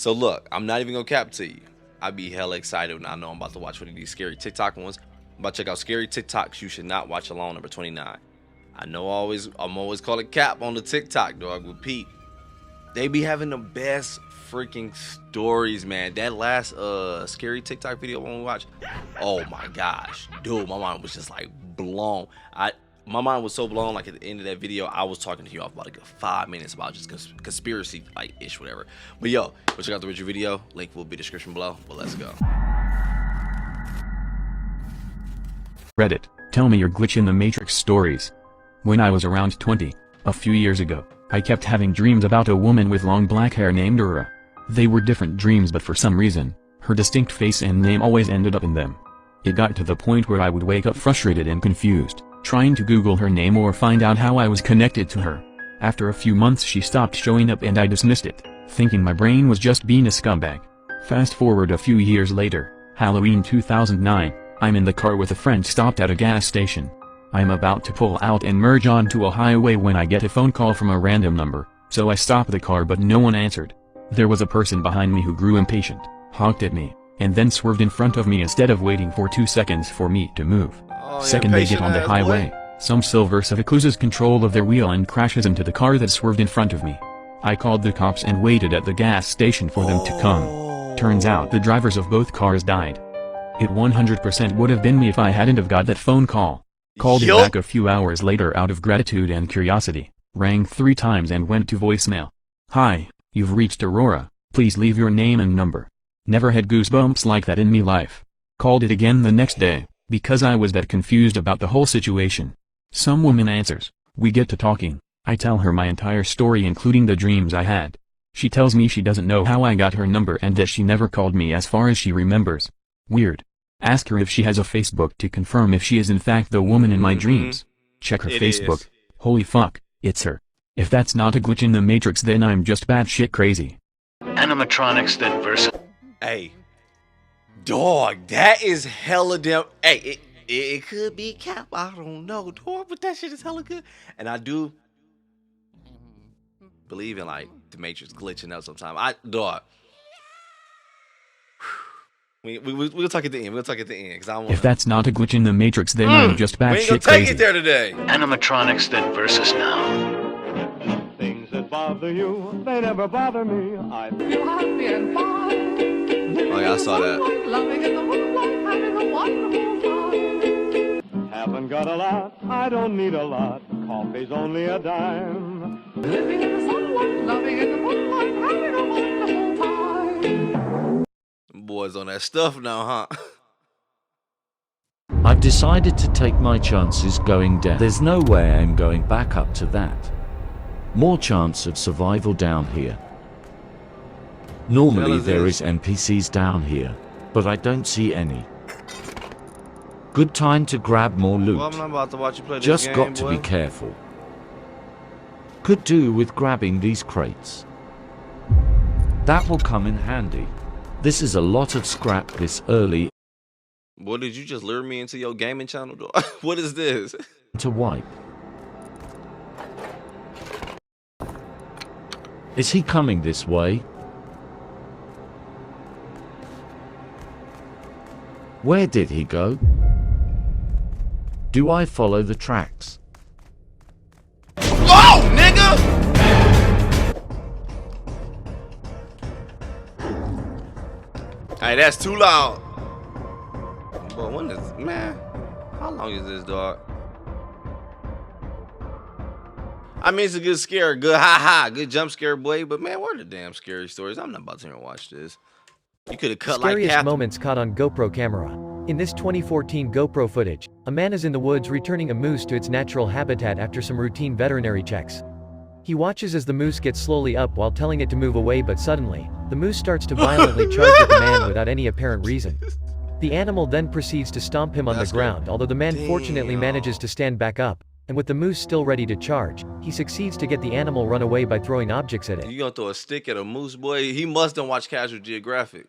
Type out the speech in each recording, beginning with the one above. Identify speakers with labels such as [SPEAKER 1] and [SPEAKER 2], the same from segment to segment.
[SPEAKER 1] So look, I'm not even gonna cap to you. I be hella excited when I know I'm about to watch one of these scary TikTok ones. I'm about to check out scary TikToks you should not watch alone, number 29. I know I'm always calling cap on the TikTok, dog, with Pete. They be having the best freaking stories, man. That last scary TikTok video when we watched, oh my gosh, dude, my mind was just like blown. My mind was so blown. Like at the end of that video, I was talking to you off about like 5 minutes about just conspiracy like ish, whatever. But yo, go check out the original video. Link will be in the description below. But let's go.
[SPEAKER 2] Reddit, tell me your glitch in the Matrix stories. When I was around 20, a few years ago, I kept having dreams about a woman with long black hair named Ura. They were different dreams, but for some reason, her distinct face and name always ended up in them. It got to the point where I would wake up frustrated and confused, trying to Google her name or find out how I was connected to her. After a few months she stopped showing up and I dismissed it, thinking my brain was just being a scumbag. Fast forward a few years later, Halloween 2009, I'm in the car with a friend stopped at a gas station. I'm about to pull out and merge onto a highway when I get a phone call from a random number, so I stop the car but no one answered. There was a person behind me who grew impatient, honked at me, and then swerved in front of me instead of waiting for 2 seconds for me to move. Second they get on the highway, some Silver Civic loses control of their wheel and crashes into the car that swerved in front of me. I called the cops and waited at the gas station for them to come. Turns out the drivers of both cars died. It 100% would have been me if I hadn't have got that phone call. Called it back a few hours later out of gratitude and curiosity, rang 3 times and went to voicemail. Hi, you've reached Aurora, please leave your name and number. Never had goosebumps like that in me life. Called it again the next day, because I was that confused about the whole situation. Some woman answers, we get to talking, I tell her my entire story including the dreams I had. She tells me she doesn't know how I got her number and that she never called me as far as she remembers. Weird. Ask her if she has a Facebook to confirm if she is in fact the woman in my dreams. Check her Facebook. Holy fuck, it's her. If that's not a glitch in the Matrix then I'm just batshit crazy.
[SPEAKER 3] Animatronics then versus...
[SPEAKER 1] Hey. Dog, that is hella damn... Hey, it could be cap, I don't know, dog, but that shit is hella good. And I do believe in like the Matrix glitching out sometime. Dog. We'll talk at the end. We'll talk at the end. Cause I want.
[SPEAKER 2] If that's not a glitch in the Matrix, then I'm just batshit crazy.
[SPEAKER 1] We ain't gonna take it there today.
[SPEAKER 3] Animatronics then versus now.
[SPEAKER 4] Things that bother you, they never bother me. I
[SPEAKER 5] feel happy and fine.
[SPEAKER 1] Oh yeah, I saw that.
[SPEAKER 5] Loving in the moonlight, having a wonderful time.
[SPEAKER 4] Haven't got a lot, I don't need a lot. Coffee's only a dime.
[SPEAKER 5] Living in the sunlight, loving in the moonlight, having a wonderful time.
[SPEAKER 1] Boys on that stuff now, huh?
[SPEAKER 6] I've decided to take my chances going down. There's no way I'm going back up to that. More chance of survival down here. Normally there is NPCs down here, but I don't see any. Good time to grab more loot.
[SPEAKER 1] Well, I'm not about to watch you play this
[SPEAKER 6] Just
[SPEAKER 1] game,
[SPEAKER 6] got to
[SPEAKER 1] boy.
[SPEAKER 6] be careful. Could do with grabbing these crates. That will come in handy. This is a lot of scrap this early.
[SPEAKER 1] Boy, did you just lure me into your gaming channel, dog? What is this?
[SPEAKER 6] To wipe. Is he coming this way? Where did he go? Do I follow the tracks?
[SPEAKER 1] Whoa, nigga! Hey, that's too loud. But when is, man, how long is this, dog? I mean, it's a good scare, good ha-ha, good jump scare, boy. But man, what are the damn scary stories? I'm not about to even watch this. You could have cut like
[SPEAKER 7] Scariest
[SPEAKER 1] half.
[SPEAKER 7] moments caught on GoPro camera. In this 2014 GoPro footage, a man is in the woods returning a moose to its natural habitat after some routine veterinary checks. He watches as the moose gets slowly up while telling it to move away, but suddenly, the moose starts to violently charge at the man without any apparent reason. The animal then proceeds to stomp him on the ground, although the man fortunately manages to stand back up, and with the moose still ready to charge, he succeeds to get the animal run away by throwing objects at it.
[SPEAKER 1] You gonna throw a stick at a moose, boy? He must have watched Casual Geographic.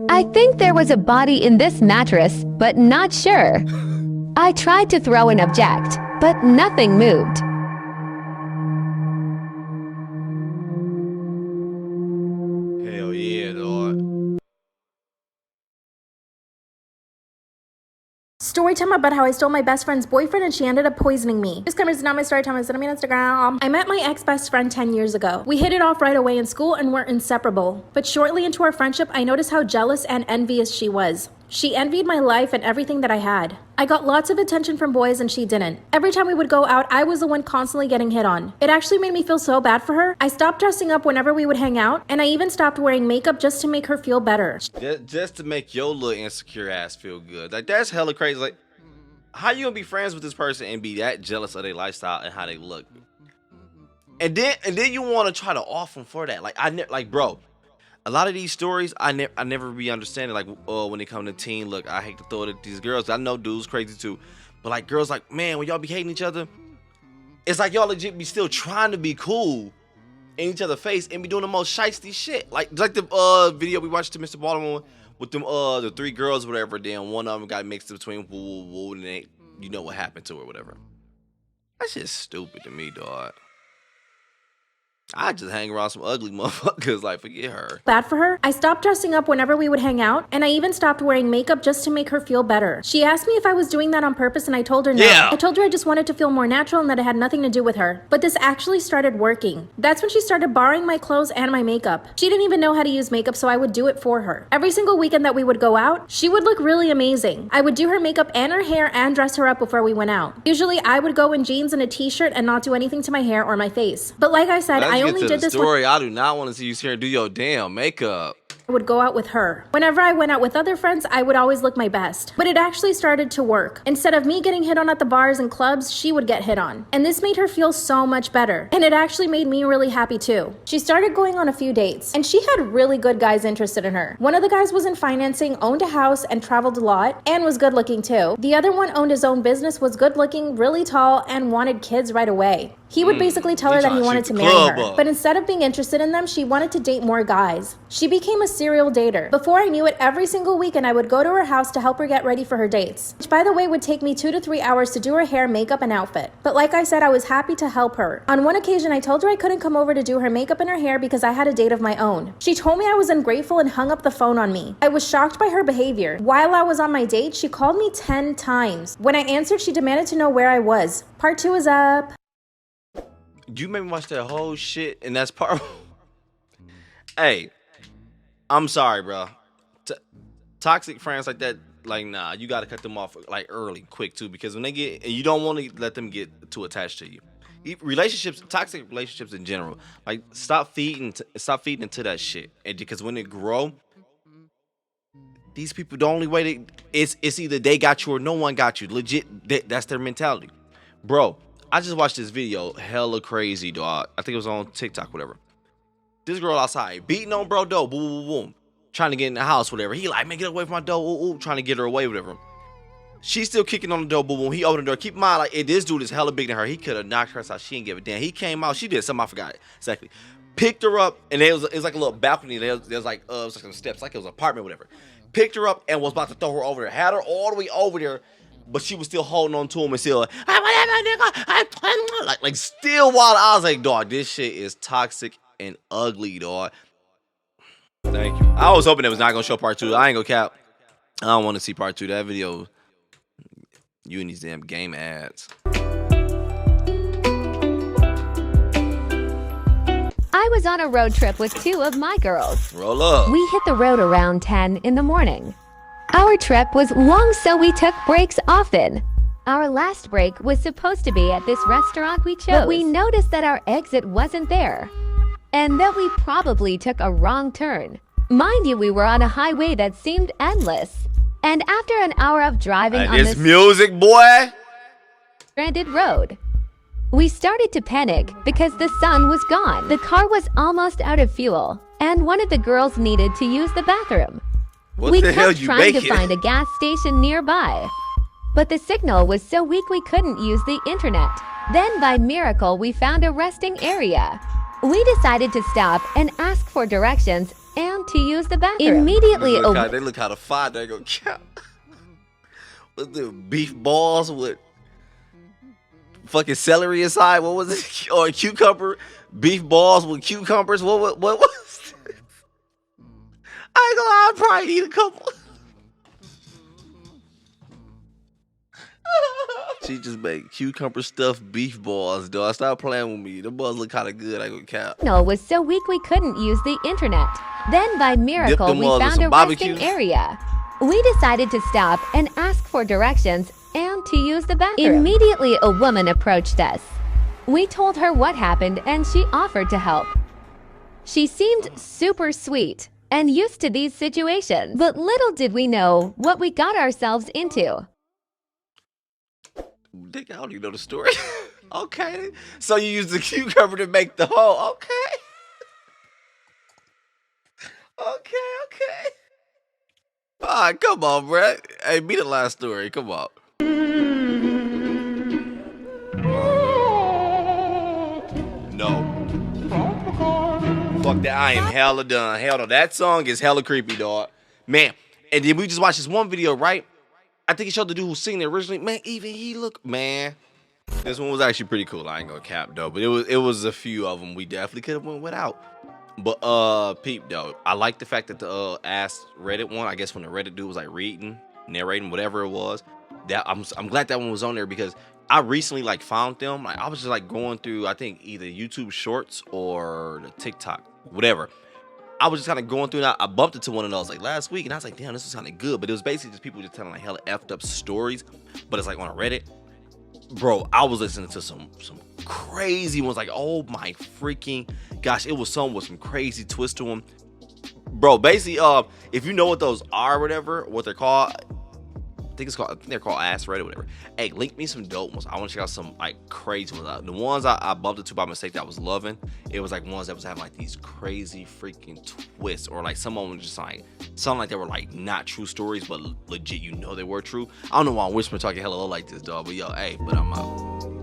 [SPEAKER 8] I think there was a body in this mattress, but not sure. I tried to throw an object, but nothing moved.
[SPEAKER 9] Story time about how I stole my best friend's boyfriend and she ended up poisoning me. Disclaimer, is not my story time. I said on my Instagram. I met my ex-best friend 10 years ago. We hit it off right away in school and were inseparable. But shortly into our friendship, I noticed how jealous and envious she was. She envied my life and everything that I had. I got lots of attention from boys and she didn't. Every time we would go out, I was the one constantly getting hit on. It actually made me feel so bad for her. I stopped dressing up whenever we would hang out, and I even stopped wearing makeup just to make her feel better.
[SPEAKER 1] Just to make your little insecure ass feel good. Like, that's hella crazy. Like, how you gonna be friends with this person and be that jealous of their lifestyle and how they look? And then you want to try to off them for that. Like, bro, a lot of these stories, I never be understanding. Like, when they come to teen, look, I hate to throw it at these girls. I know dudes crazy too, but like girls, like, man, when y'all be hating each other, it's like y'all legit be still trying to be cool in each other's face and be doing the most shiesty shit. Like the video we watched to Mr. Baltimore with them the 3 girls or whatever. Then one of them got mixed between woo and they, you know what happened to her, whatever. That's just stupid to me, dog. I just hang around some ugly motherfuckers, like, forget her.
[SPEAKER 9] Bad for her. I stopped dressing up whenever we would hang out, and I even stopped wearing makeup just to make her feel better. She asked me if I was doing that on purpose, and I told her no.
[SPEAKER 1] Yeah.
[SPEAKER 9] I told her I just wanted to feel more natural and that it had nothing to do with her. But this actually started working. That's when she started borrowing my clothes and my makeup. She didn't even know how to use makeup, so I would do it for her. Every single weekend that we would go out, she would look really amazing. I would do her makeup and her hair and dress her up before we went out. Usually, I would go in jeans and a t-shirt and not do anything to my hair or my face. But like I said, I only did this
[SPEAKER 1] story. I do not want to see you here and do your damn makeup.
[SPEAKER 9] I would go out with her. Whenever I went out with other friends, I would always look my best. But it actually started to work. Instead of me getting hit on at the bars and clubs, she would get hit on. And this made her feel so much better. And it actually made me really happy too. She started going on a few dates, and she had really good guys interested in her. One of the guys was in financing, owned a house, and traveled a lot, and was good looking too. The other one owned his own business, was good looking, really tall, and wanted kids right away. He would basically tell her that he wanted to marry her. But instead of being interested in them, she wanted to date more guys. She became a serial dater. Before I knew it, every single weekend I would go to her house to help her get ready for her dates, which by the way would take me 2 to 3 hours to do her hair, makeup, and outfit. But like I said, I was happy to help her. On one occasion, I told her I couldn't come over to do her makeup and her hair because I had a date of my own. She told me I was ungrateful and hung up the phone on me. I was shocked by her behavior. While I was on my date, she called me 10 times. When I answered, she demanded to know where I was. Part 2 is up.
[SPEAKER 1] You made me watch that whole shit, and that's part. Hey, I'm sorry, bro. Toxic friends like that, like, nah, you gotta cut them off like early, quick too, because when they get, and you don't want to let them get too attached to you. Relationships, toxic relationships in general, like, stop feeding into that shit, and because when they grow, these people, the only way it's either they got you or no one got you. Legit, that's their mentality, bro. I just watched this video, hella crazy, dog. I think it was on TikTok, whatever. This girl outside, beating on bro door, boom, boom, boom. Trying to get in the house, whatever. He like, man, get away from my door, ooh, ooh, trying to get her away, whatever. She's still kicking on the door, boom, boom. He opened the door. Keep in mind, like, this dude is hella big than her. He could have knocked her out. She didn't give a damn. He came out. She did something, I forgot exactly. Picked her up, and it was like a little balcony. There was like, it was like some steps, like it was an apartment, whatever. Picked her up and was about to throw her over there. Had her all the way over there. But she was still holding on to him and still like, like still wild. I was like, dog, this shit is toxic and ugly, dog. Thank you. I was hoping it was not gonna show part 2. I ain't gonna cap. I don't want to see part 2. That video, you and these damn game ads.
[SPEAKER 8] I was on a road trip with 2 of my girls.
[SPEAKER 1] Roll up.
[SPEAKER 8] We hit the road around 10 in the morning. Our trip was long, so we took breaks often. Our last break was supposed to be at this restaurant we chose, but we noticed that our exit wasn't there, and that we probably took a wrong turn. Mind you, we were on a highway that seemed endless, and after an hour of driving on this
[SPEAKER 1] music, boy,
[SPEAKER 8] stranded road, we started to panic because the sun was gone. The car was almost out of fuel, and one of the girls needed to use the bathroom. We kept trying to find a gas station nearby, but the signal was so weak we couldn't use the internet. Then by miracle, we found a resting area. We decided to stop and ask for directions and to use the bathroom. Immediately,
[SPEAKER 1] they look how to find. They go, what's the beef balls with fucking celery inside? What was it? Or cucumber? Beef balls with cucumbers? What was it? I ain't gonna lie, I'll probably eat a couple. She just made cucumber stuffed beef balls, dog. Stop playing with me. The balls look kind of good. I go cap.
[SPEAKER 8] signal was so weak we couldn't use the internet. Then by miracle
[SPEAKER 1] them
[SPEAKER 8] we
[SPEAKER 1] all in
[SPEAKER 8] found
[SPEAKER 1] some
[SPEAKER 8] a
[SPEAKER 1] barbecue.
[SPEAKER 8] resting area. We decided to stop and ask for directions and to use the bathroom. Immediately a woman approached us. We told her what happened and she offered to help. She seemed super sweet and used to these situations, but little did we know what we got ourselves into.
[SPEAKER 1] Dick, I don't even know the story. Okay. So you use the cucumber to make the hole. Okay. Okay. All right, come on, bruh. Hey, be the last story. Come on. No. Fuck that. I am hella done. Hell no. That song is hella creepy, dog. Man. And then we just watched this one video, right? I think it showed the dude who singing it originally. Man, even he look, man. This one was actually pretty cool. I ain't gonna cap though, but it was a few of them we definitely could have went without. But peep though, I like the fact that the Ask Reddit one. I guess when the Reddit dude was like reading, narrating, whatever it was. That I'm glad that one was on there because I recently like found them. Like I was just like going through, I think either YouTube Shorts or the TikTok, whatever. I was just kind of going through and I bumped into one of those like last week and I was like, damn, this was kind of good. But it was basically just people just telling like hella effed up stories, but it's like on a Reddit. Bro, I was listening to some crazy ones. Like, oh my freaking gosh, it was some with some crazy twist to them. Bro, basically, if you know what those are or whatever, what they're called, I think they're called Ask Reddit or whatever. Hey, link me some dope ones. I want to check out some like crazy ones. The ones I bumped into by mistake that I was loving, it was like ones that was having like these crazy freaking twists, or like some of them just like something like they were like not true stories, but legit, you know they were true. I don't know why I'm whispering talking hella low like this, dog, but yo, hey, but I'm out.